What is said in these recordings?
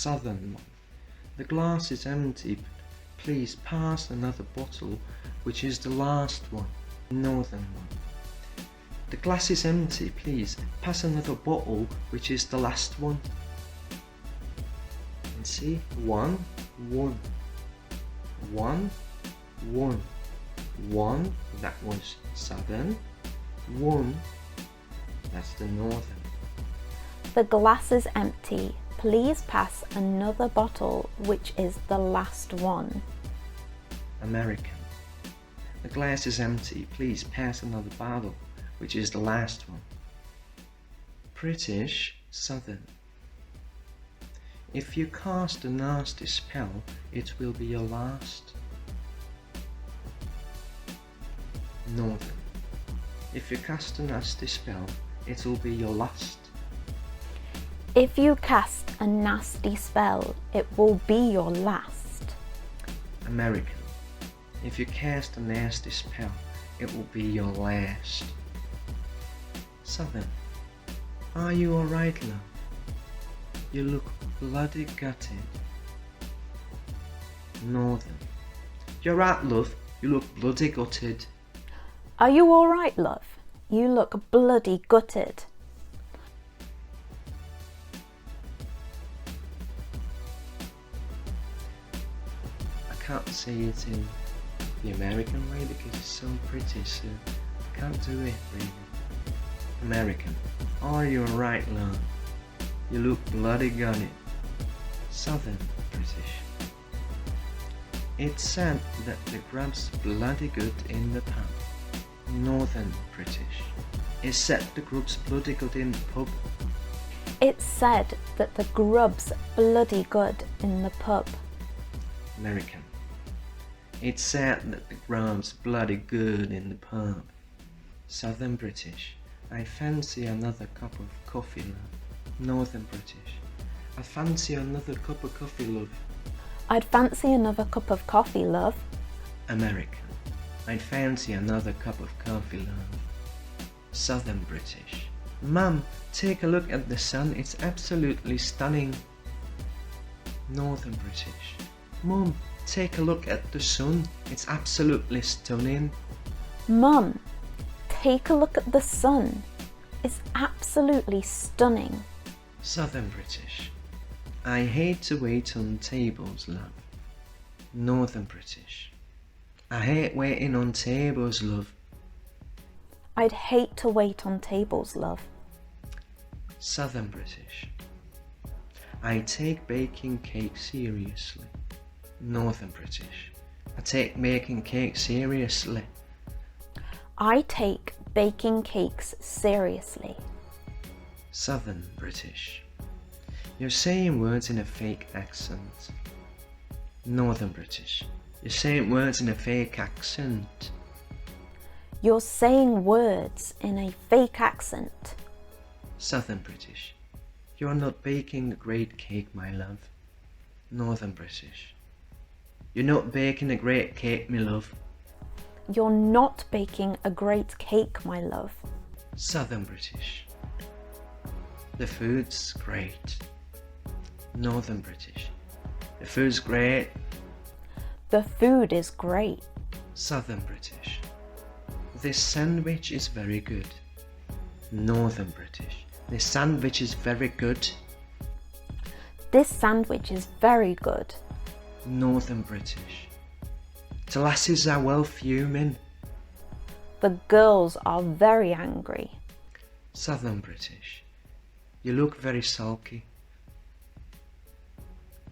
Southern one. The glass is empty. Please pass another bottle, which is the last one. Northern one. The glass is empty. Please pass another bottle, which is the last one. And see, 1, 1, 1, 1, 1. That was Southern. 1. That's the Northern. The glass is empty. Please pass another bottle, which is the last one. American. The glass is empty. Please pass another bottle, which is the last one. British, Southern. If you cast a nasty spell, it will be your last. Northern. If you cast a nasty spell, it will be your last. If you cast a nasty spell, it will be your last. American. If you cast a nasty spell, it will be your last. Southern. Are you alright, love? You look bloody gutted. Northern. You're right, love. You look bloody gutted. Are you alright, love? You look bloody gutted. I can't say it in the American way because it's so British, so I can't do it really. American. Are you alright, love? You look bloody gutted. Southern British. It's said that the grub's bloody good in the pub. Northern British. It's said the grub's bloody good in the pub. It's said that the grub's bloody good in the pub. American. It's said that the grub's bloody good in the pub. Southern British. I fancy another cup of coffee, love. Northern British. I fancy another cup of coffee, love. I'd fancy another cup of coffee, love. American. I'd fancy another cup of coffee, love. Southern British. Mum, take a look at the sun. It's absolutely stunning. Northern British. Mum, take a look at the sun. It's absolutely stunning. Mum, take a look at the sun. It's absolutely stunning. Southern British. I hate to wait on tables, love. Northern British. I hate waiting on tables, love. I'd hate to wait on tables, love. Southern British. I take baking cake seriously. Northern British. I take making cake seriously. I take baking cakes seriously. Southern British. You're saying words in a fake accent. Northern British. You're saying words in a fake accent. You're saying words in a fake accent. Southern British. You're not baking a great cake, my love. Northern British. You're not baking a great cake, my love. You're not baking a great cake, my love. Southern British. The food's great. Northern British. The food's great. The food is great. Southern British. This sandwich is very good. Northern British. This sandwich is very good. This sandwich is very good. Northern British. The lasses are well fuming. The girls are very angry. Southern British. You look very sulky.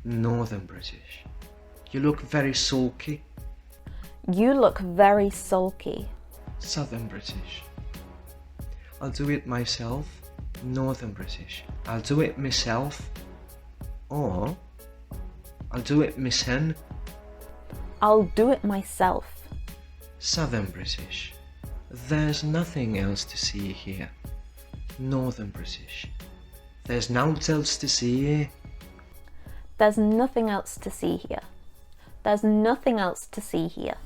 Northern British. You look very sulky. You look very sulky. Southern British. I'll do it myself. Northern British. I'll do it myself. Or I'll do it mysen. I'll do it myself. Southern British. There's nothing else to see here. Northern British. There's naught else to see here. There's nothing else to see here. There's nothing else to see here.